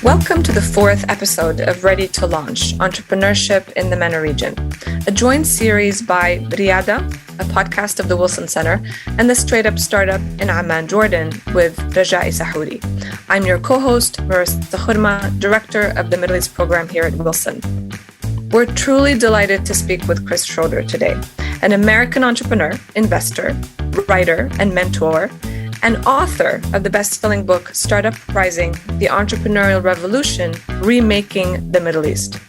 Welcome to the fourth episode of Ready to Launch, Entrepreneurship in the MENA region, a joint series by Riyadh, a podcast of the Wilson Center, and the Straight Up Startup in Amman, Jordan, with Rajae Sahouri. I'm your co-host, Merissa Khurma, Director of the Middle East Program here at Wilson. We're truly delighted to speak with Chris Schroeder today, an American entrepreneur, investor, writer, and mentor, and author of the best-selling book, Uprising, The Entrepreneurial Revolution, Remaking the Middle East.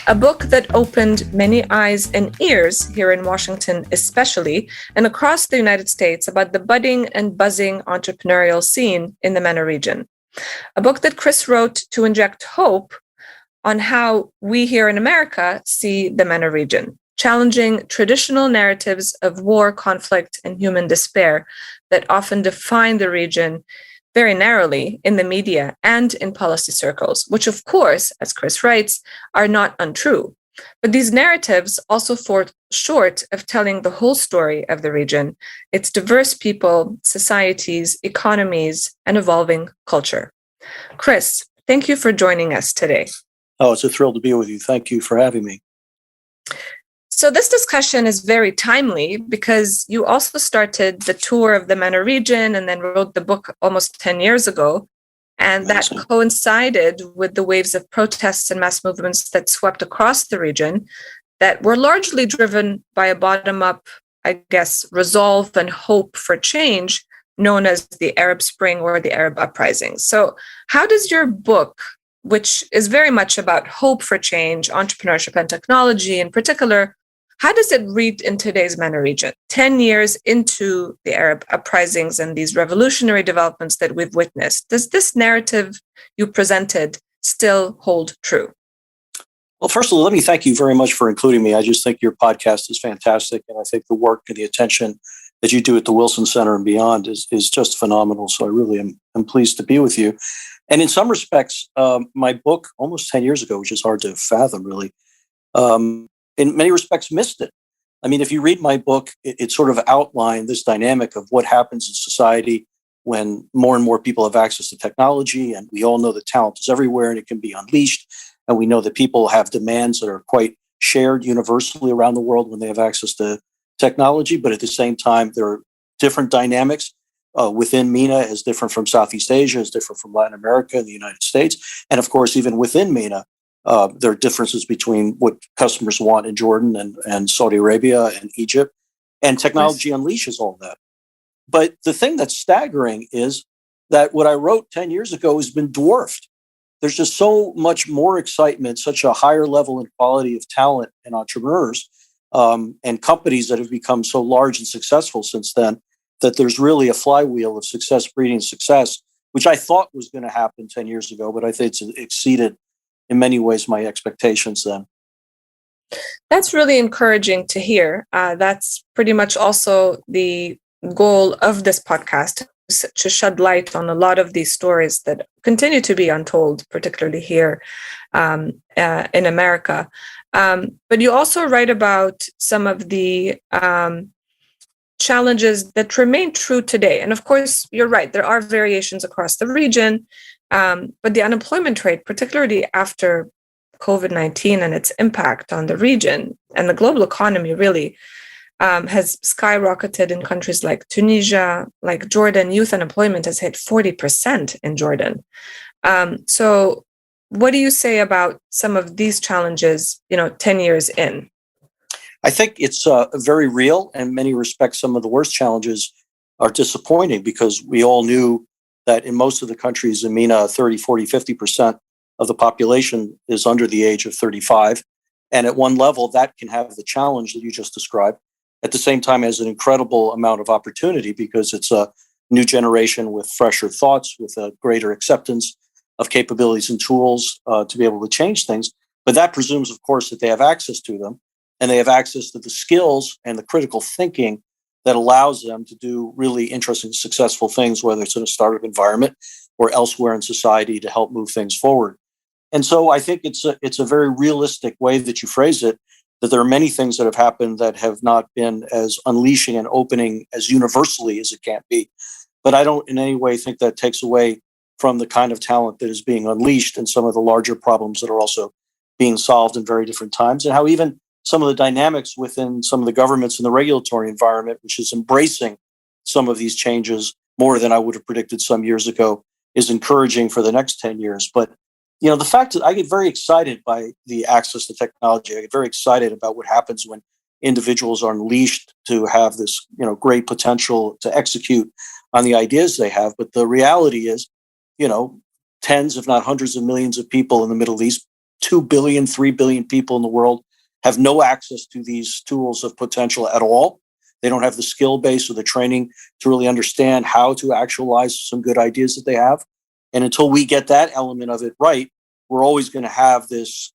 A book that opened many eyes and ears here in Washington especially, and across the United States about the budding and buzzing entrepreneurial scene in the MENA region. A book that Chris wrote to inject hope on how we here in America see the MENA region, challenging traditional narratives of war, conflict, and human despair that often define the region very narrowly in the media and in policy circles, which of course, as Chris writes, are not untrue. But these narratives also fall short of telling the whole story of the region, its diverse people, societies, economies, and evolving culture. Chris, thank you for joining us today. Oh, it's a thrill to be with you. Thank you for having me. So this discussion is very timely because you also started the tour of the MENA region and then wrote the book almost 10 years ago. And that coincided with the waves of protests and mass movements that swept across the region that were largely driven by a bottom-up, resolve and hope for change known as the Arab Spring or the Arab uprisings. So how does your book, which is very much about hope for change, entrepreneurship, and technology in particular, how does it read in today's MENA region, 10 years into the Arab uprisings and these revolutionary developments that we've witnessed? Does this narrative you presented still hold true? Well, first of all, let me thank you very much for including me. I just think your podcast is fantastic. And I think the work and the attention that you do at the Wilson Center and beyond is just phenomenal. So I really am pleased to be with you. And in some respects, my book almost 10 years ago, which is hard to fathom really, in many respects missed it. I mean, if you read my book, it sort of outlined this dynamic of what happens in society when more and more people have access to technology. And we all know that talent is everywhere and it can be unleashed. And we know that people have demands that are quite shared universally around the world when they have access to technology. But at the same time, there are different dynamics within MENA, is different from Southeast Asia, is different from Latin America and the United States. And of course, even within MENA, there are differences between what customers want in Jordan and Saudi Arabia and Egypt. And technology unleashes all that. But the thing that's staggering is that what I wrote 10 years ago has been dwarfed. There's just so much more excitement, such a higher level and quality of talent and entrepreneurs and companies that have become so large and successful since then, that there's really a flywheel of success breeding success, which I thought was going to happen 10 years ago, but I think it's exceeded in many ways my expectations then. That's really encouraging to hear. That's pretty much also the goal of this podcast, to shed light on a lot of these stories that continue to be untold, particularly here in America. But you also write about some of the challenges that remain true today. And of course, you're right, there are variations across the region, but the unemployment rate, particularly after COVID-19 and its impact on the region and the global economy really has skyrocketed in countries like Tunisia, like Jordan. Youth unemployment has hit 40% in Jordan. So what do you say about some of these challenges, 10 years in? I think it's very real, and in many respects, some of the worst challenges are disappointing because we all knew that in most of the countries in MENA, 30, 40, 50% of the population is under the age of 35. And at one level, that can have the challenge that you just described. At the same time, has an incredible amount of opportunity because it's a new generation with fresher thoughts, with a greater acceptance of capabilities and tools to be able to change things. But that presumes, of course, that they have access to them. And they have access to the skills and the critical thinking that allows them to do really interesting, successful things, whether it's in a startup environment or elsewhere in society to help move things forward. And so I think it's a very realistic way that you phrase it, that there are many things that have happened that have not been as unleashing and opening as universally as it can be. But I don't in any way think that takes away from the kind of talent that is being unleashed and some of the larger problems that are also being solved in very different times, and how even some of the dynamics within some of the governments and the regulatory environment, which is embracing some of these changes more than I would have predicted some years ago, is encouraging for the next 10 years. But, the fact that I get very excited by the access to technology, I get very excited about what happens when individuals are unleashed to have this, great potential to execute on the ideas they have. But the reality is, tens, if not hundreds of millions of people in the Middle East, 2 billion, 3 billion people in the world have no access to these tools of potential at all. They don't have the skill base or the training to really understand how to actualize some good ideas that they have. And until we get that element of it right, we're always going to have this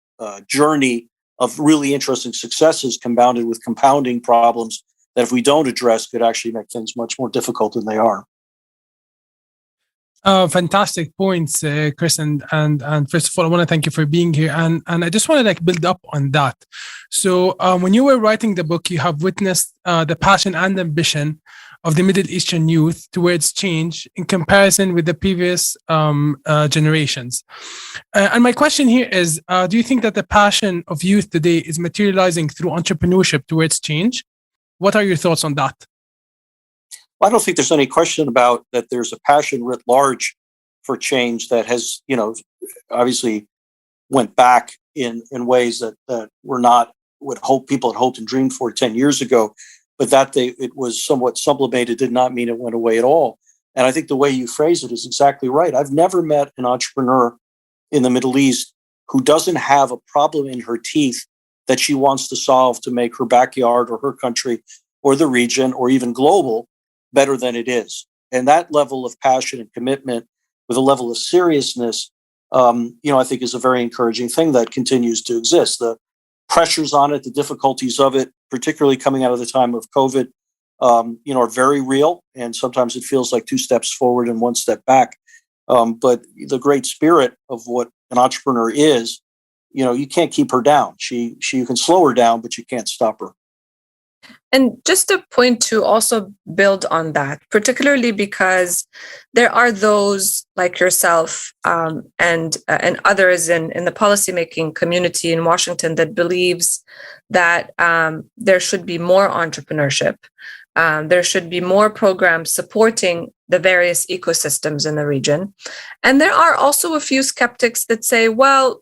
journey of really interesting successes compounded with compounding problems that, if we don't address, could actually make things much more difficult than they are. Fantastic points, Chris, and first of all, I want to thank you for being here, and I just want to build up on that. So, when you were writing the book, you have witnessed the passion and ambition of the Middle Eastern youth towards change in comparison with the previous generations. And my question here is: do you think that the passion of youth today is materializing through entrepreneurship towards change? What are your thoughts on that? Well, I don't think there's any question about that. There's a passion writ large for change that has, obviously went back in ways that were not what people had hoped and dreamed for 10 years ago, but that it was somewhat sublimated did not mean it went away at all. And I think the way you phrase it is exactly right. I've never met an entrepreneur in the Middle East who doesn't have a problem in her teeth that she wants to solve to make her backyard or her country or the region or even global better than it is. And that level of passion and commitment with a level of seriousness, I think is a very encouraging thing that continues to exist. The pressures on it, the difficulties of it, particularly coming out of the time of COVID, are very real. And sometimes it feels like 2 steps forward and 1 step back. But the great spirit of what an entrepreneur is, you can't keep her down. You can slow her down, but you can't stop her. And just a point to also build on that, particularly because there are those like yourself and others in the policymaking community in Washington that believes that there should be more entrepreneurship. There should be more programs supporting the various ecosystems in the region. And there are also a few skeptics that say, well,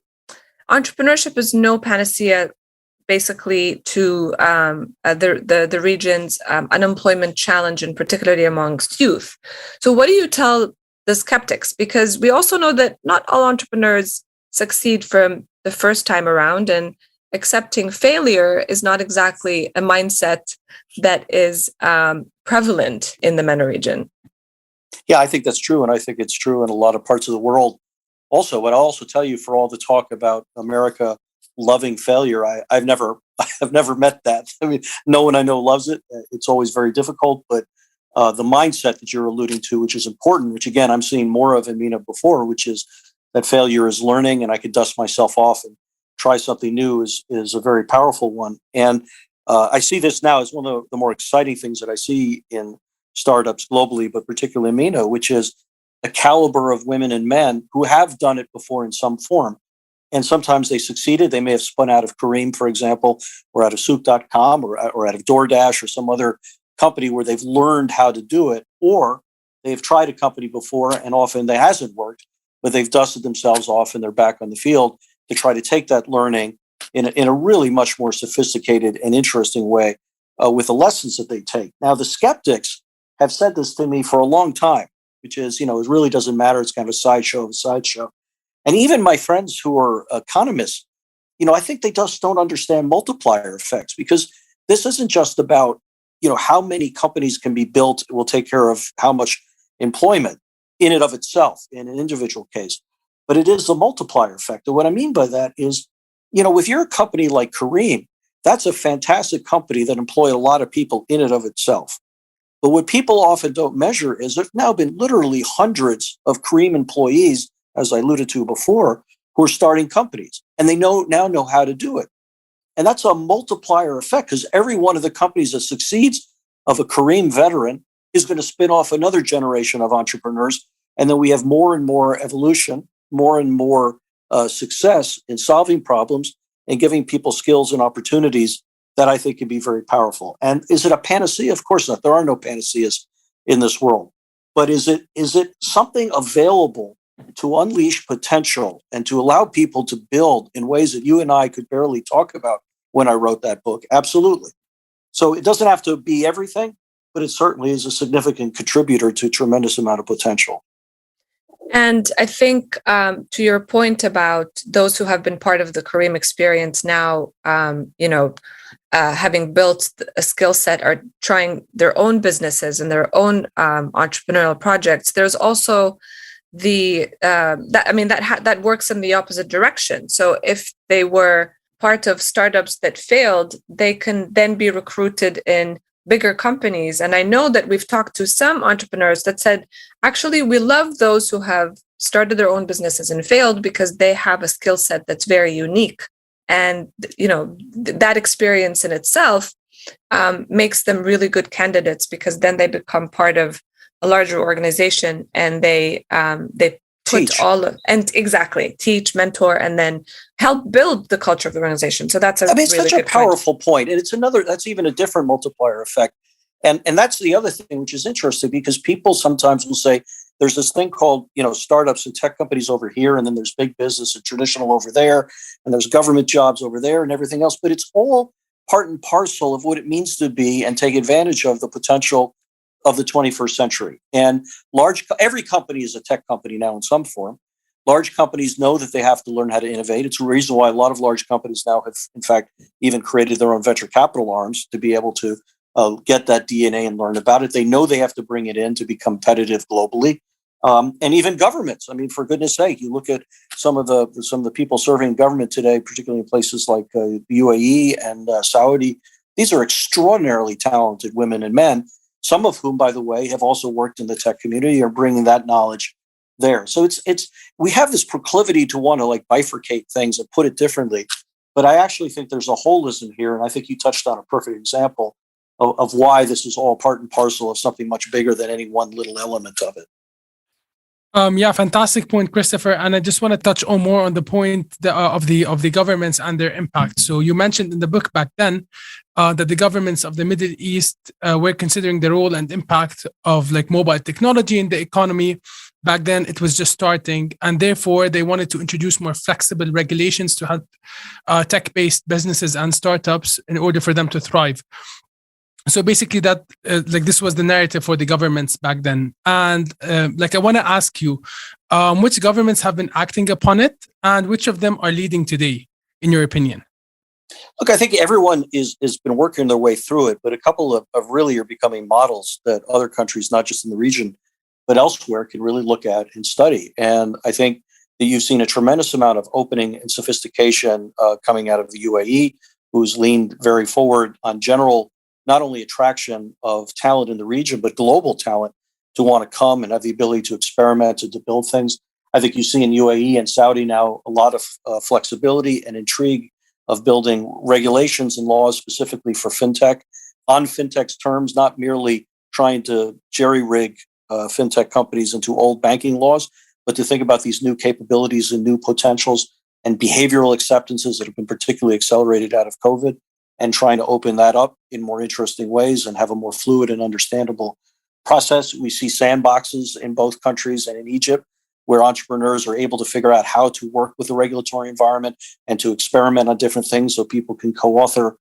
entrepreneurship is no panacea basically to the region's unemployment challenge, and particularly amongst youth. So what do you tell the skeptics? Because we also know that not all entrepreneurs succeed from the first time around, and accepting failure is not exactly a mindset that is prevalent in the MENA region. Yeah, I think that's true. And I think it's true in a lot of parts of the world also. But I'll also tell you, for all the talk about America loving failure, I've never met that. I mean, no one I know loves it. It's always very difficult, but the mindset that you're alluding to, which is important, which again, I'm seeing more of in MENA before, which is that failure is learning and I could dust myself off and try something new is a very powerful one. And I see this now as one of the more exciting things that I see in startups globally, but particularly in MENA, which is the caliber of women and men who have done it before in some form. And sometimes they succeeded. They may have spun out of Kareem, for example, or out of Souk.com or out of DoorDash or some other company where they've learned how to do it, or they've tried a company before and often that hasn't worked, but they've dusted themselves off and they're back on the field to try to take that learning in a really much more sophisticated and interesting way with the lessons that they take. Now, the skeptics have said this to me for a long time, which is, it really doesn't matter. It's kind of a sideshow of a sideshow. And even my friends who are economists, I think they just don't understand multiplier effects, because this isn't just about, how many companies can be built will take care of how much employment in and of itself in an individual case, but it is the multiplier effect. And what I mean by that is, if you're a company like Kareem, that's a fantastic company that employed a lot of people in and of itself. But what people often don't measure is there've now been literally hundreds of Kareem employees, as I alluded to before, who are starting companies, and they now know how to do it. And that's a multiplier effect, because every one of the companies that succeeds of a Kareem veteran is going to spin off another generation of entrepreneurs And then we have more and more evolution, more and more success in solving problems and giving people skills and opportunities that I think can be very powerful. And is it a panacea? Of course not. There are no panaceas in this world. But is it something available to unleash potential and to allow people to build in ways that you and I could barely talk about when I wrote that book? Absolutely. So it doesn't have to be everything, but it certainly is a significant contributor to a tremendous amount of potential. And I think to your point about those who have been part of the Kareem experience now, having built a skill set, are trying their own businesses and their own entrepreneurial projects. There's also that works in the opposite direction. So if they were part of startups that failed, they can then be recruited in bigger companies. And I know that we've talked to some entrepreneurs that said, actually, we love those who have started their own businesses and failed because they have a skill set that's very unique. And, that experience in itself makes them really good candidates, because then they become part of a larger organization and they put teach, mentor, and then help build the culture of the organization. So that's it's such a powerful point. And that's even a different multiplier effect. And that's the other thing, which is interesting, because people sometimes will say there's this thing called, startups and tech companies over here, and then there's big business and traditional over there, and there's government jobs over there and everything else. But it's all part and parcel of what it means to be and take advantage of the potential of the 21st century. And every company is a tech company now in some form. Large companies know that they have to learn how to innovate. It's a reason why a lot of large companies now have, in fact, even created their own venture capital arms to be able to get that DNA and learn about it. They know they have to bring it in to be competitive globally. And even governments. I mean, for goodness sake, you look at some of the people serving government today, particularly in places like the UAE and Saudi. These are extraordinarily talented women and men, some of whom, by the way, have also worked in the tech community, are bringing that knowledge there. So we have this proclivity to want to bifurcate things and put it differently. But I actually think there's a holism here. And I think you touched on a perfect example of why this is all part and parcel of something much bigger than any one little element of it. Fantastic point, Christopher. And I just want to touch on more on the point of the governments and their impact. So you mentioned in the book back then that the governments of the Middle East were considering the role and impact of mobile technology in the economy. Back then, it was just starting, and therefore they wanted to introduce more flexible regulations to help tech-based businesses and startups in order for them to thrive. So basically that this was the narrative for the governments back then. And I want to ask you, which governments have been acting upon it and which of them are leading today, in your opinion? Look, I think everyone has been working their way through it, but a couple of really are becoming models that other countries, not just in the region, but elsewhere, can really look at and study. And I think that you've seen a tremendous amount of opening and sophistication coming out of the UAE, who's leaned very forward on general not only attraction of talent in the region, but global talent to want to come and have the ability to experiment and to build things. I think you see in UAE and Saudi now a lot of flexibility and intrigue of building regulations and laws specifically for fintech, on fintech's terms, not merely trying to jerry-rig fintech companies into old banking laws, but to think about these new capabilities and new potentials and behavioral acceptances that have been particularly accelerated out of COVID, and trying to open that up in more interesting ways and have a more fluid and understandable process. We see sandboxes in both countries and in Egypt, where entrepreneurs are able to figure out how to work with the regulatory environment and to experiment on different things so people can co-author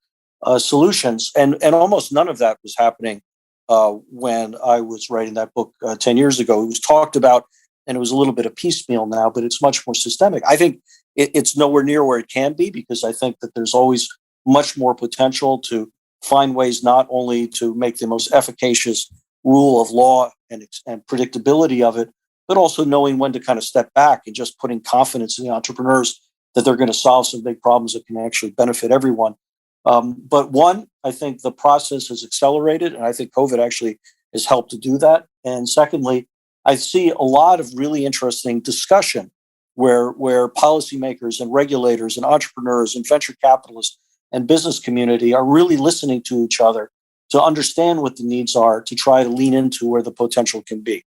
solutions. And almost none of that was happening when I was writing that book 10 years ago. It was talked about, and it was a little bit of piecemeal now, but it's much more systemic. I think it's nowhere near where it can be, because I think that there's always much more potential to find ways not only to make the most efficacious rule of law and predictability of it, but also knowing when to kind of step back and just putting confidence in the entrepreneurs that they're going to solve some big problems that can actually benefit everyone. But one, I think the process has accelerated, and I think COVID actually has helped to do that. And secondly, I see a lot of really interesting discussion where policymakers and regulators and entrepreneurs and venture capitalists and business community are really listening to each other to understand what the needs are, to try to lean into where the potential can be.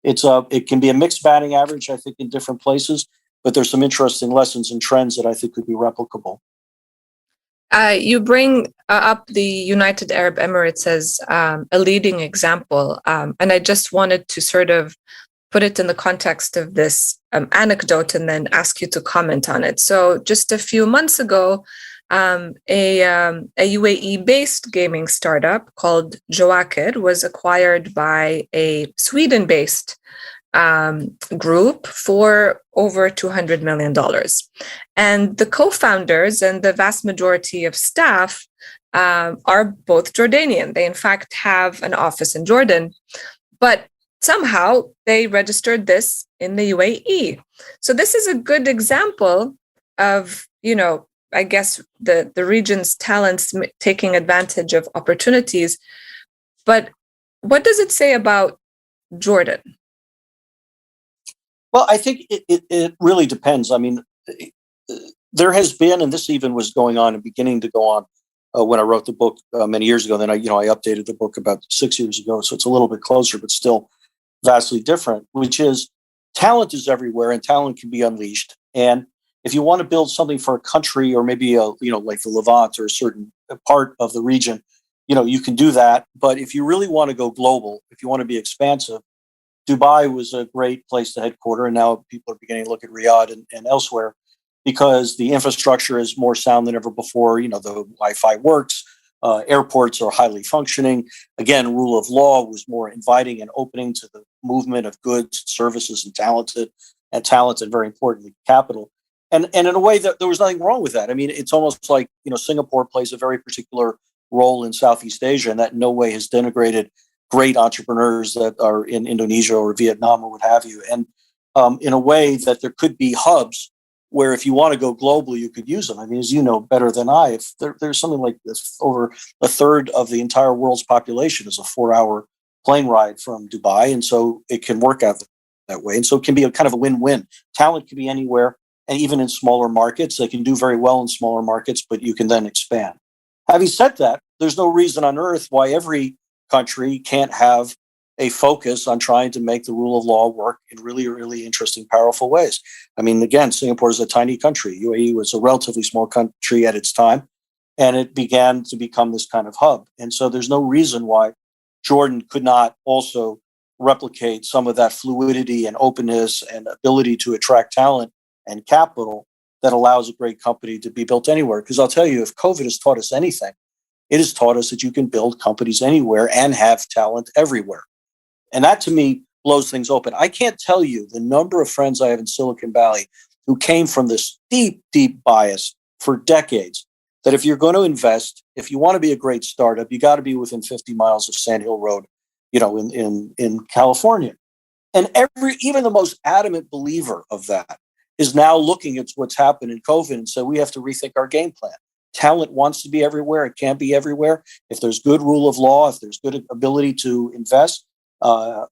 it can be a mixed batting average, I think, in different places, but there's some interesting lessons and trends that I think could be replicable. You bring up the United Arab Emirates as a leading example, and I just wanted to sort of put it in the context of this anecdote and then ask you to comment on it. So just a few months ago, a UAE-based gaming startup called Joakir was acquired by a Sweden-based group for over $200 million. And the co-founders and the vast majority of staff are both Jordanian. They, in fact, have an office in Jordan, but somehow they registered this in the UAE. So this is a good example of, I guess, the region's talents taking advantage of opportunities. But what does it say about Jordan? Well, I think it really depends. I mean, there has been, and this even was going on and beginning to go on when I wrote the book many years ago. Then I updated the book about 6 years ago, so it's a little bit closer, but still vastly different. Which is, talent is everywhere, and talent can be unleashed. And if you want to build something for a country, or maybe like the Levant or a certain part of the region, you can do that. But if you really want to go global, if you want to be expansive, Dubai was a great place to headquarter, and now people are beginning to look at Riyadh and elsewhere, because the infrastructure is more sound than ever before. The Wi-Fi works, airports are highly functioning. Again, rule of law was more inviting and opening to the movement of goods, services, and talent, and very importantly, capital. And in a way that there was nothing wrong with that. I mean, it's almost like, Singapore plays a very particular role in Southeast Asia, and that in no way has denigrated great entrepreneurs that are in Indonesia or Vietnam or what have you. And in a way that there could be hubs where if you want to go global, you could use them. I mean, as you know better than I, if there's something like this, over a third of the entire world's population is a 4-hour plane ride from Dubai. And so it can work out that way. And so it can be a kind of a win-win. Talent can be anywhere, and even in smaller markets. They can do very well in smaller markets, but you can then expand. Having said that, there's no reason on earth why every country can't have a focus on trying to make the rule of law work in really, really interesting, powerful ways. I mean, again, Singapore is a tiny country. UAE was a relatively small country at its time, and it began to become this kind of hub. And so there's no reason why Jordan could not also replicate some of that fluidity and openness and ability to attract talent and capital that allows a great company to be built anywhere. Because I'll tell you, if COVID has taught us anything, it has taught us that you can build companies anywhere and have talent everywhere. And that, to me, blows things open. I can't tell you the number of friends I have in Silicon Valley who came from this deep, deep bias for decades, that if you're going to invest, if you want to be a great startup, you got to be within 50 miles of Sand Hill Road, in California. And even the most adamant believer of that is now looking at what's happened in COVID and say, we have to rethink our game plan. Talent wants to be everywhere. It can't be everywhere. If there's good rule of law, if there's good ability to invest,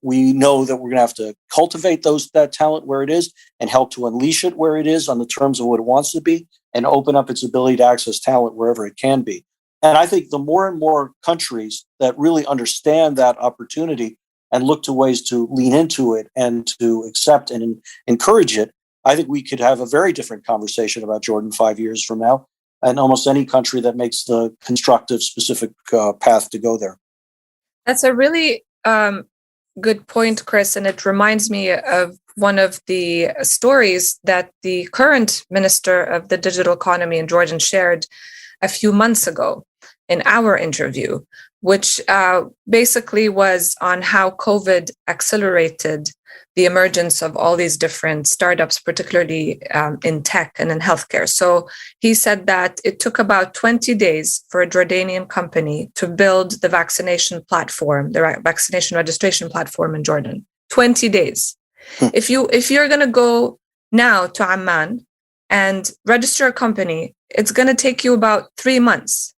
we know that we're going to have to cultivate that talent where it is and help to unleash it where it is on the terms of what it wants to be, and open up its ability to access talent wherever it can be. And I think the more and more countries that really understand that opportunity and look to ways to lean into it and to accept and encourage it, I think we could have a very different conversation about Jordan 5 years from now, and almost any country that makes the constructive, specific path to go there. That's a really good point, Chris. And it reminds me of one of the stories that the current Minister of the Digital Economy in Jordan shared a few months ago in our interview, which basically was on how COVID accelerated the emergence of all these different startups, particularly in tech and in healthcare. So he said that it took about 20 days for a Jordanian company to build the vaccination platform, the vaccination registration platform in Jordan. 20 days. If you're going to go now to Amman and register a company, it's going to take you about 3 months.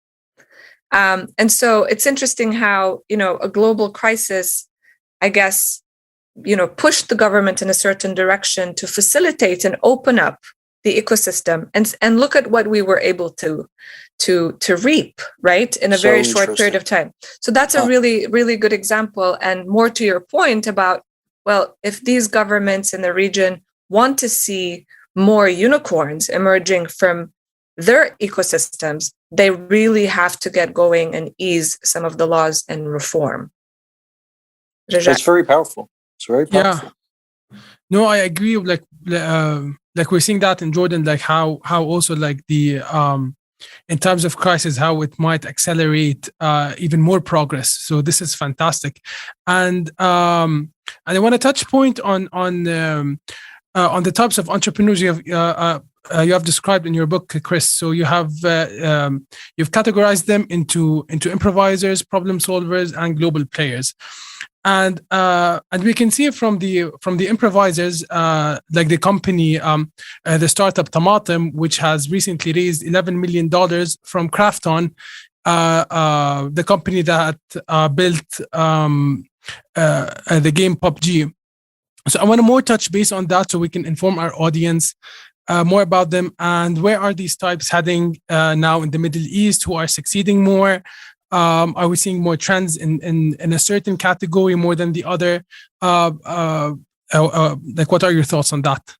And so it's interesting how, a global crisis, I guess, pushed the government in a certain direction to facilitate and open up the ecosystem, and look at what we were able to reap, right, in a very short period of time. So that's a really, really good example. And more to your point about well, if these governments in the region want to see more unicorns emerging from their ecosystems, they really have to get going and ease some of the laws and reform. So it's very powerful. It's very powerful. Yeah. No, I agree. Like we're seeing that in Jordan, like how also like the in times of crisis, how it might accelerate even more progress. So this is fantastic, and I want to touch point on the types of entrepreneurs you have described in your book, Chris. So you have you've categorized them into improvisers, problem solvers, and global players. And we can see from the improvisers, like the company, the startup Tomatum, which has recently raised $11 million from Krafton, the company that built the game PUBG. So I want to more touch base on that so we can inform our audience more about them and where are these types heading now in the Middle East, who are succeeding more. Are we seeing more trends in a certain category more than the other? Like, what are your thoughts on that?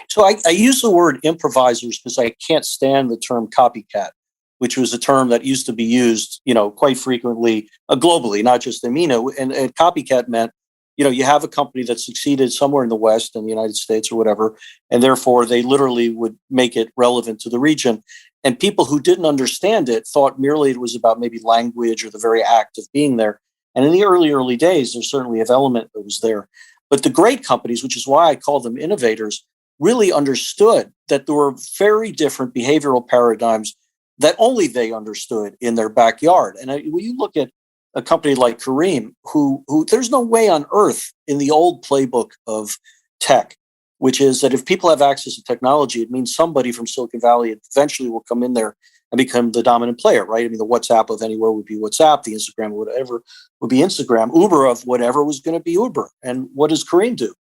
So I use the word improvisers because I can't stand the term copycat, which was a term that used to be used, quite frequently globally, not just in MENA. And copycat meant, you have a company that succeeded somewhere in the West, in the United States or whatever, and therefore they literally would make it relevant to the region. And people who didn't understand it thought merely it was about maybe language or the very act of being there. And in the early days, there's certainly an element that was there. But the great companies, which is why I call them innovators, really understood that there were very different behavioral paradigms that only they understood in their backyard. And when you look at a company like Khurma, who there's no way on earth in the old playbook of tech, which is that if people have access to technology, it means somebody from Silicon Valley eventually will come in there and become the dominant player, right? I mean, the WhatsApp of anywhere would be WhatsApp, the Instagram of whatever would be Instagram, Uber of whatever was going to be Uber. And what does Khurma do?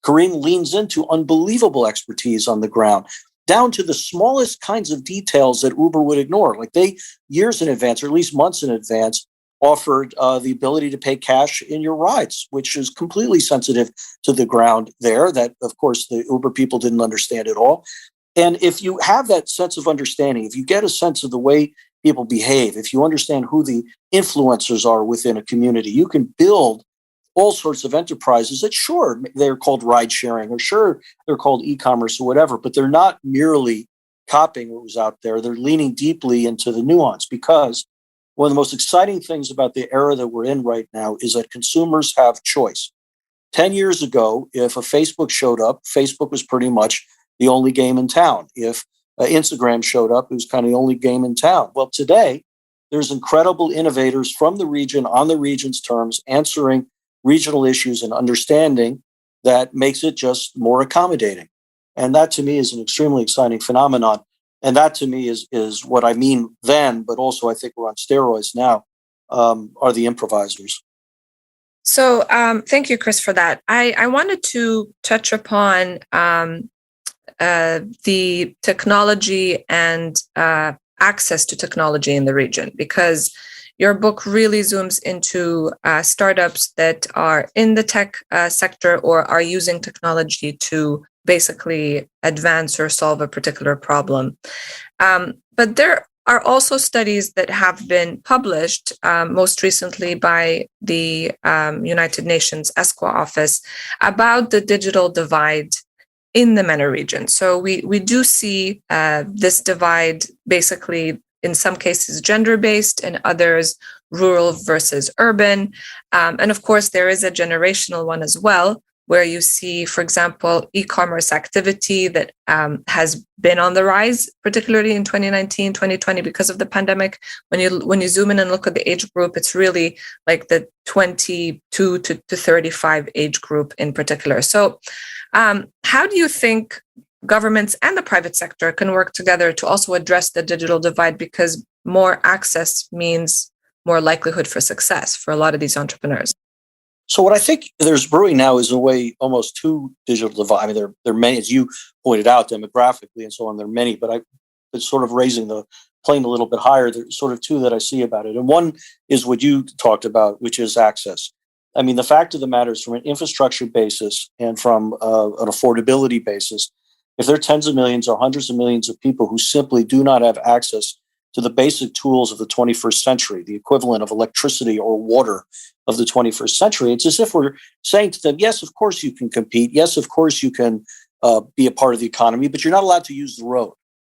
Khurma leans into unbelievable expertise on the ground, down to the smallest kinds of details that Uber would ignore. Like they, years in advance, or at least months in advance, offered the ability to pay cash in your rides, which is completely sensitive to the ground there that, of course, the Uber people didn't understand at all. And if you have that sense of understanding, if you get a sense of the way people behave, if you understand who the influencers are within a community, you can build all sorts of enterprises that, sure, they're called ride sharing, or sure, they're called e-commerce or whatever, but they're not merely copying what was out there. They're leaning deeply into the nuance, because one of the most exciting things about the era that we're in right now is that consumers have choice. 10 years ago, if a Facebook showed up, Facebook was pretty much the only game in town. If Instagram showed up, it was kind of the only game in town. Well, today, there's incredible innovators from the region on the region's terms, answering regional issues and understanding that makes it just more accommodating. And that, to me, is an extremely exciting phenomenon. And that, to me, is what I mean then, but also I think we're on steroids now, are the improvisers. So thank you, Chris, for that. I wanted to touch upon the technology and access to technology in the region, because your book really zooms into startups that are in the tech sector or are using technology to basically advance or solve a particular problem. But there are also studies that have been published, most recently by the United Nations ESCWA office, about the digital divide in the MENA region. So we do see this divide basically, in some cases, gender-based, and others rural versus urban. And of course, there is a generational one as well, where you see, for example, e-commerce activity that has been on the rise, particularly in 2019, 2020, because of the pandemic. When you zoom in and look at the age group, it's really like the 22 to 35 age group in particular. So how do you think governments and the private sector can work together to also address the digital divide? Because more access means more likelihood for success for a lot of these entrepreneurs. So what I think there's brewing now is a way almost two digital divide. I mean, there are many, as you pointed out, demographically and so on, there are many, but it's sort of raising the plane a little bit higher. There's sort of two that I see about it. And one is what you talked about, which is access. I mean, the fact of the matter is, from an infrastructure basis and from an affordability basis, if there are tens of millions or hundreds of millions of people who simply do not have access to the basic tools of the 21st century, the equivalent of electricity or water of the 21st century, it's as if we're saying to them, yes, of course you can compete. Yes, of course you can be a part of the economy, but you're not allowed to use the road.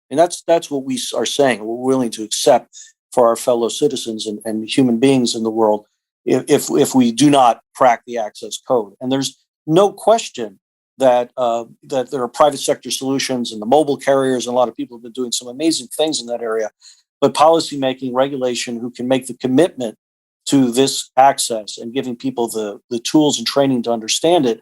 And that's what we are saying. We're willing to accept for our fellow citizens and human beings in the world if we do not crack the access code. And there's no question that there are private sector solutions and the mobile carriers, and a lot of people have been doing some amazing things in that area. But policymaking, regulation, who can make the commitment to this access and giving people the tools and training to understand it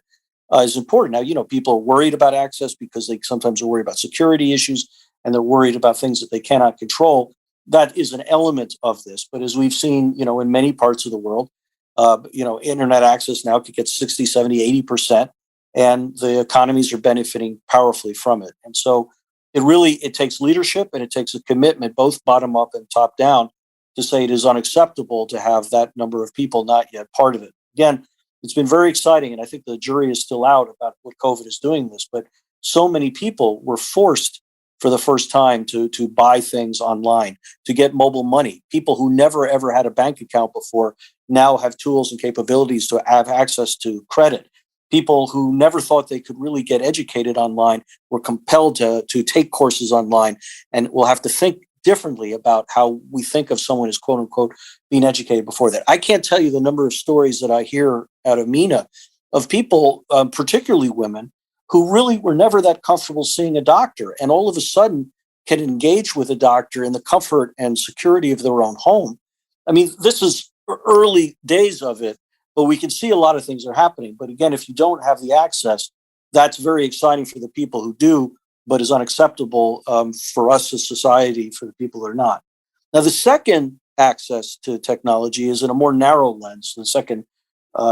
is important. Now, people are worried about access because they sometimes are worried about security issues and they're worried about things that they cannot control. That is an element of this. But as we've seen, in many parts of the world, internet access now could get 60, 70, 80%, and the economies are benefiting powerfully from it. And so it takes leadership and it takes a commitment, both bottom up and top down, to say it is unacceptable to have that number of people not yet part of it. Again, it's been very exciting, and I think the jury is still out about what COVID is doing this, but so many people were forced for the first time to buy things online, to get mobile money. People who never, ever had a bank account before now have tools and capabilities to have access to credit. People who never thought they could really get educated online were compelled to take courses online, and will have to think differently about how we think of someone as, quote unquote, being educated before that. I can't tell you the number of stories that I hear out of MENA of people, particularly women, who really were never that comfortable seeing a doctor, and all of a sudden can engage with a doctor in the comfort and security of their own home. I mean, this is early days of it, but we can see a lot of things are happening. But again, if you don't have the access, that's very exciting for the people who do, but is unacceptable for us as society for the people who are not. Now, the second access to technology is in a more narrow lens, the second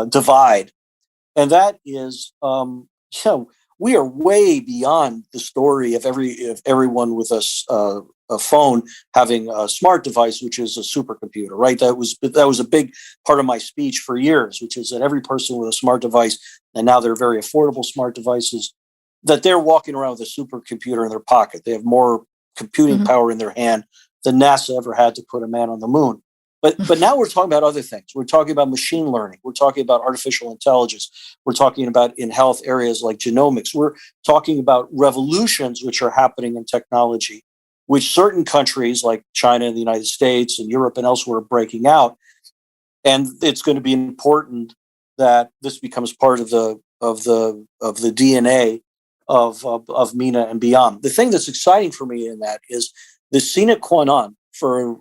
divide. And that is, we are way beyond the story of everyone with a phone having a smart device, which is a supercomputer, right? That was a big part of my speech for years, which is that every person with a smart device, and now they're very affordable smart devices, that they're walking around with a supercomputer in their pocket. They have more computing power in their hand than NASA ever had to put a man on the moon. But now we're talking about other things. We're talking about machine learning. We're talking about artificial intelligence. We're talking about in health areas like genomics. We're talking about revolutions which are happening in technology, which certain countries like China and the United States and Europe and elsewhere are breaking out. And it's going to be important that this becomes part of the DNA of MENA and beyond. The thing that's exciting for me in that is the sine qua non for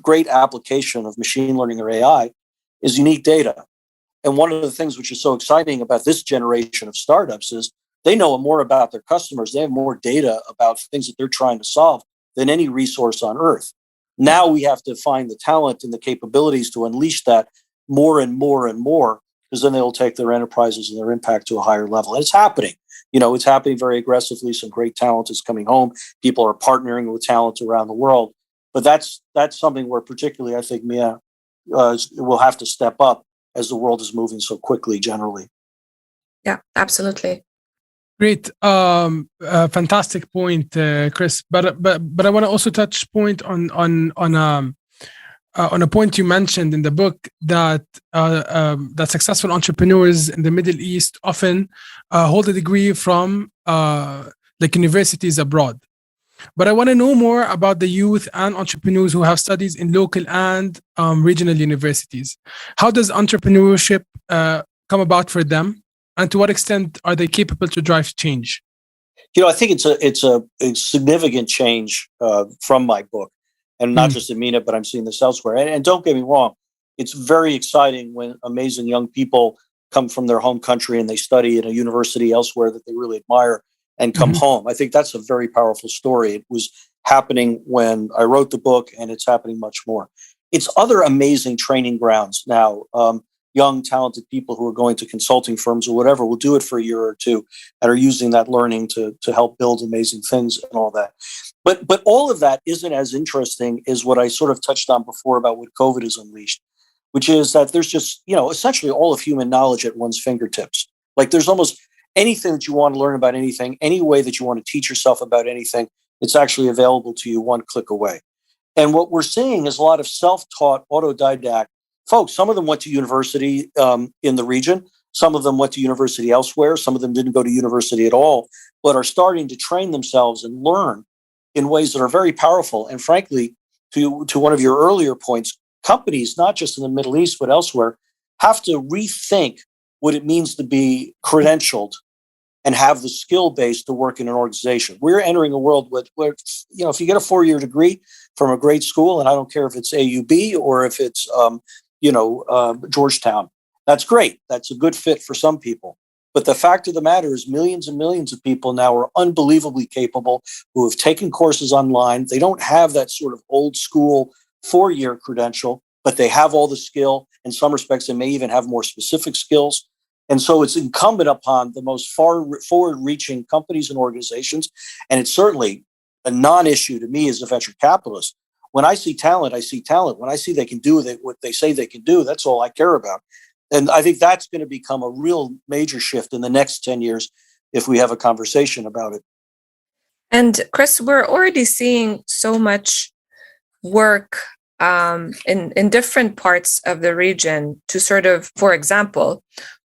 great application of machine learning or AI is unique data. And one of the things which is so exciting about this generation of startups is they know more about their customers. They have more data about things that they're trying to solve than any resource on earth. Now we have to find the talent and the capabilities to unleash that more and more and more, because then they'll take their enterprises and their impact to a higher level. And it's happening. It's happening very aggressively. Some great talent is coming home. People are partnering with talent around the world. But that's something where particularly I think MENA will have to step up as the world is moving so quickly generally. Yeah, absolutely. Great, fantastic point, Chris. But I want to also touch point on a point you mentioned in the book that that successful entrepreneurs in the Middle East often hold a degree from like universities abroad. But I want to know more about the youth and entrepreneurs who have studies in local and regional universities. How does entrepreneurship come about for them? And to what extent are they capable to drive change? I think it's a significant change from my book, and not just in MENA, but I'm seeing this elsewhere. And don't get me wrong, it's very exciting when amazing young people come from their home country and they study at a university elsewhere that they really admire and come home. I think that's a very powerful story. It was happening when I wrote the book, and it's happening much more. It's other amazing training grounds now. Young, talented people who are going to consulting firms or whatever will do it for a year or two and are using that learning to help build amazing things and all that. But all of that isn't as interesting as what I sort of touched on before about what COVID has unleashed. which is that there's just, essentially all of human knowledge at one's fingertips. Like there's almost anything that you want to learn about anything, any way that you want to teach yourself about anything, it's actually available to you one click away. And what we're seeing is a lot of self-taught, autodidact folks. Some of them went to university in the region. Some of them went to university elsewhere. Some of them didn't go to university at all, but are starting to train themselves and learn in ways that are very powerful. And frankly, to one of your earlier points, companies, not just in the Middle East, but elsewhere, have to rethink what it means to be credentialed and have the skill base to work in an organization. We're entering a world where if you get a 4-year degree from a great school, and I don't care if it's AUB or if it's, Georgetown, that's great. That's a good fit for some people. But the fact of the matter is millions and millions of people now are unbelievably capable who have taken courses online. They don't have that sort of old school 4-year credential, but they have all the skill. In some respects, they may even have more specific skills. And so it's incumbent upon the most forward-reaching companies and organizations. And it's certainly a non-issue to me as a venture capitalist. When I see talent, I see talent. When I see they can do what they say they can do, that's all I care about. And I think that's going to become a real major shift in the next 10 years if we have a conversation about it. And Chris, we're already seeing so much work in different parts of the region to sort of, for example,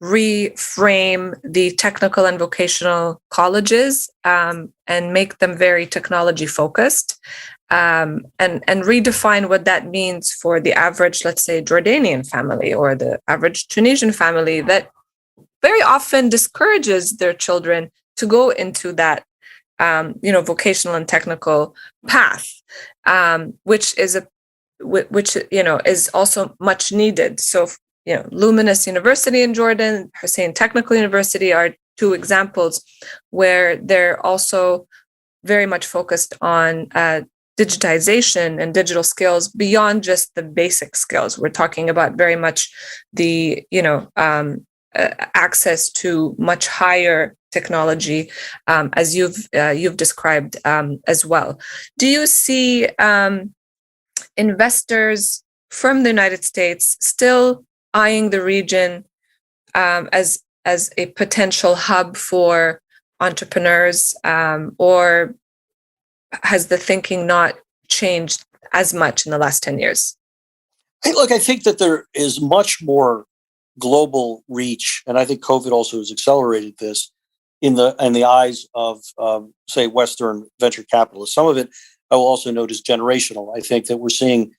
reframe the technical and vocational colleges and make them very technology focused, and redefine what that means for the average, let's say, Jordanian family or the average Tunisian family that very often discourages their children to go into that vocational and technical path, which is is also much needed. So Luminous University in Jordan, Hussein Technical University are two examples where they're also very much focused on digitization and digital skills beyond just the basic skills. We're talking about very much the, access to much higher technology, as you've described as well. Do you see investors from the United States still eyeing the region as a potential hub for entrepreneurs, or has the thinking not changed as much in the last 10 years? I think that there is much more global reach, and I think COVID also has accelerated this in the eyes of, say, Western venture capitalists. Some of it I will also note is generational. I think that we're seeing,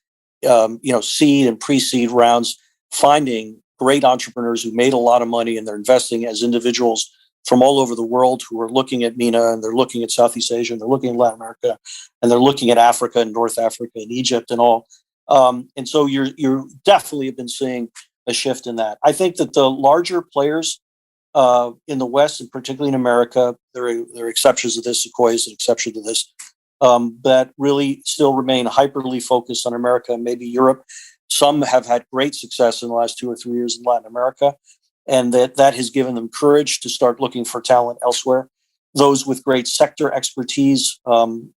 seed and pre-seed rounds finding great entrepreneurs who made a lot of money, and they're investing as individuals from all over the world who are looking at MENA, and they're looking at Southeast Asia, and they're looking at Latin America, and they're looking at Africa and North Africa and Egypt and all. And so you definitely have been seeing a shift in that. I think that the larger players in the West, and particularly in America, there are exceptions to this. Sequoia is an exception to this, that really still remain hyperly focused on America and maybe Europe. Some have had great success in the last 2 or 3 years in Latin America, and that has given them courage to start looking for talent elsewhere. Those with great sector expertise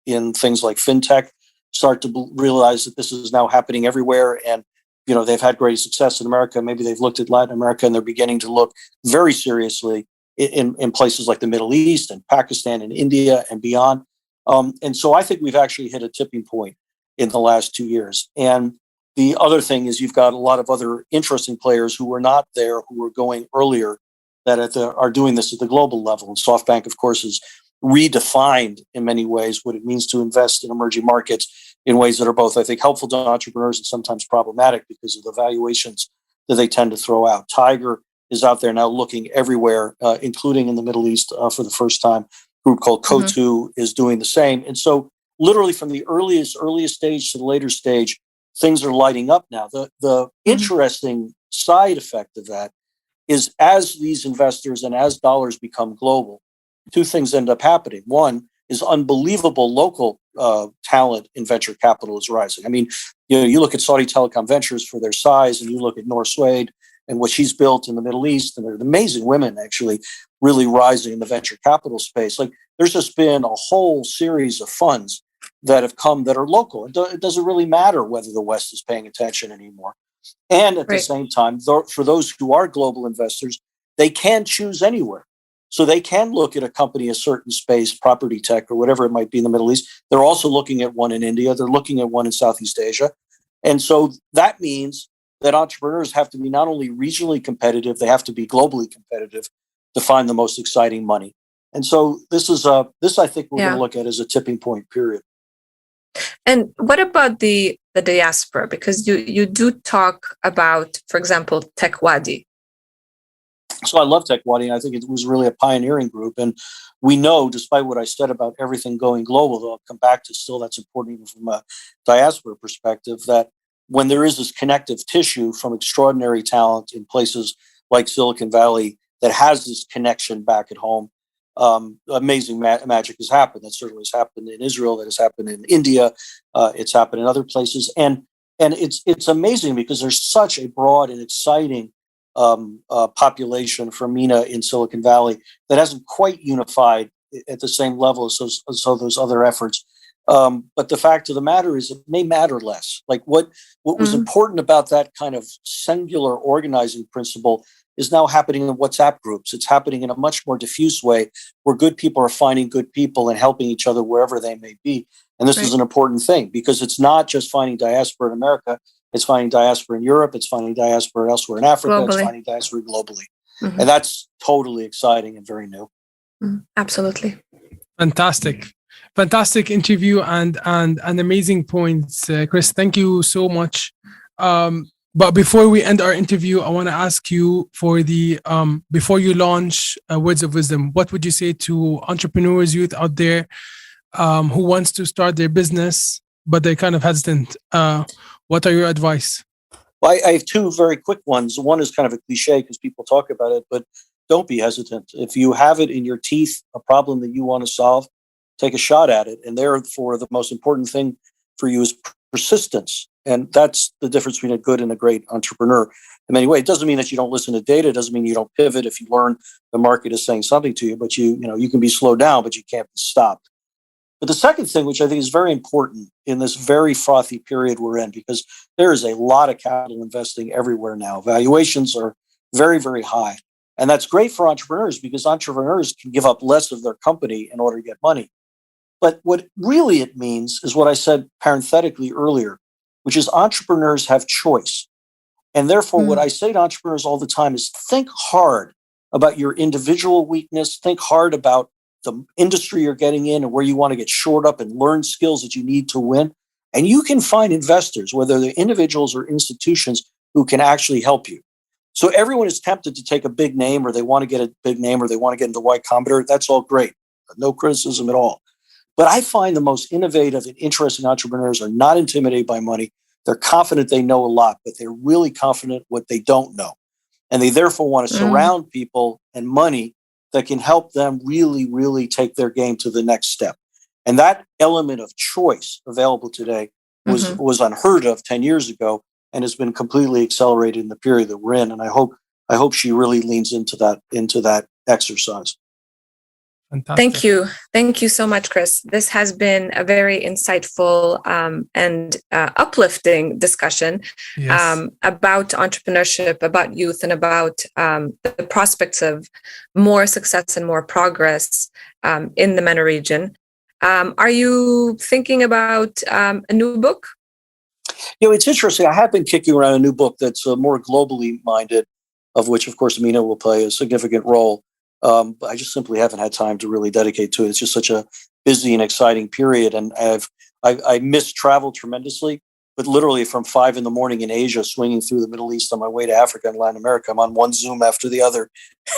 in things like fintech start to realize that this is now happening everywhere, and they've had great success in America. Maybe they've looked at Latin America, and they're beginning to look very seriously in places like the Middle East and Pakistan and India and beyond. And so I think we've actually hit a tipping point in the last 2 years. And the other thing is you've got a lot of other interesting players who were not there, who were going earlier, that are doing this at the global level. And SoftBank, of course, has redefined in many ways what it means to invest in emerging markets in ways that are both, I think, helpful to entrepreneurs and sometimes problematic because of the valuations that they tend to throw out. Tiger is out there now looking everywhere, including in the Middle East for the first time. A group called Coatue is doing the same. And so literally from the earliest stage to the later stage, things are lighting up now. The interesting side effect of that is as these investors and as dollars become global, two things end up happening. One is unbelievable local talent in venture capital is rising. I mean, you look at Saudi Telecom Ventures for their size, and you look at Noor Suede and what she's built in the Middle East, and there are amazing women actually really rising in the venture capital space. Like there's just been a whole series of funds that have come that are local. It doesn't really matter whether the West is paying attention anymore. And at the same time, for those who are global investors, they can choose anywhere. So they can look at a company, a certain space, property tech, or whatever it might be in the Middle East. They're also looking at one in India. They're looking at one in Southeast Asia. And so that means that entrepreneurs have to be not only regionally competitive, they have to be globally competitive to find the most exciting money. And so this I think we're going to look at as a tipping point period. And what about the diaspora? Because you do talk about, for example, Tech Wadi. So I love Tech Wadi, and I think it was really a pioneering group. And we know, despite what I said about everything going global, though I'll come back to still that's important even from a diaspora perspective, that when there is this connective tissue from extraordinary talent in places like Silicon Valley that has this connection back at home, amazing magic has happened. That certainly has happened in Israel. That has happened in India. It's happened in other places. And it's amazing because there's such a broad and exciting population from MENA in Silicon Valley that hasn't quite unified at the same level as those other efforts. But the fact of the matter is it may matter less. Like what was important about that kind of singular organizing principle is now happening in WhatsApp groups. It's happening in a much more diffuse way where good people are finding good people and helping each other wherever they may be. And this is an important thing because it's not just finding diaspora in America. It's finding diaspora in Europe. It's finding diaspora elsewhere in Africa. Globally. It's finding diaspora globally. And that's totally exciting and very new. Absolutely. Fantastic interview and amazing points, Chris. Thank you so much. But before we end our interview, I want to ask you for the before you launch words of wisdom, what would you say to entrepreneurs, youth out there who wants to start their business, but they're kind of hesitant? What are your advice? Well, I have two very quick ones. One is kind of a cliche because people talk about it, but don't be hesitant. If you have it in your teeth, a problem that you want to solve, take a shot at it. And therefore, the most important thing for you is persistence. And that's the difference between a good and a great entrepreneur. In many ways, it doesn't mean that you don't listen to data. It doesn't mean you don't pivot if you learn the market is saying something to you. But you can be slowed down, but you can't be stopped. But the second thing, which I think is very important in this very frothy period we're in, because there is a lot of capital investing everywhere now. Valuations are very, very high. And that's great for entrepreneurs because entrepreneurs can give up less of their company in order to get money. But what really it means is what I said parenthetically earlier, which is entrepreneurs have choice. And therefore, what I say to entrepreneurs all the time is think hard about your individual weakness. Think hard about the industry you're getting in and where you want to get shored up and learn skills that you need to win. And you can find investors, whether they're individuals or institutions, who can actually help you. So everyone is tempted to take a big name or they want to get a big name or they want to get into Y Combinator. That's all great. No criticism at all. But I find the most innovative and interesting entrepreneurs are not intimidated by money. They're confident they know a lot, but they're really confident what they don't know. And they therefore want to surround people and money that can help them really, really take their game to the next step. And that element of choice available today was unheard of 10 years ago and has been completely accelerated in the period that we're in. And I hope she really leans into that exercise. Fantastic. Thank you so much, Chris. This has been a very insightful and uplifting discussion about entrepreneurship, about youth, and about the prospects of more success and more progress in the MENA region. Are you thinking about a new book? It's interesting. I have been kicking around a new book that's more globally minded, of which, of course, MENA will play a significant role. But I just simply haven't had time to really dedicate to it. It's just such a busy and exciting period. And I miss travel tremendously, but literally from 5 a.m. in Asia, swinging through the Middle East on my way to Africa and Latin America, I'm on one Zoom after the other.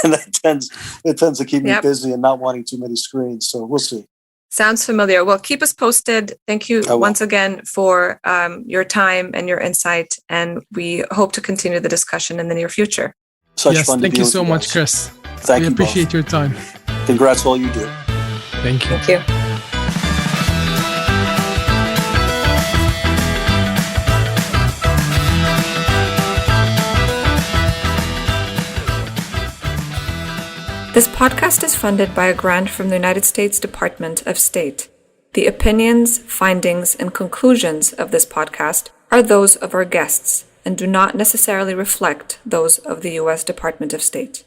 And that tends to keep me busy and not wanting too many screens. So we'll see. Sounds familiar. Well, keep us posted. Thank you once again for your time and your insight. And we hope to continue the discussion in the near future. Such fun to be thank you with so you much, guys. Chris. Thank you. We appreciate your time. Congrats all you do. Thank you. Thank you. This podcast is funded by a grant from the United States Department of State. The opinions, findings, and conclusions of this podcast are those of our guests and do not necessarily reflect those of the U.S. Department of State.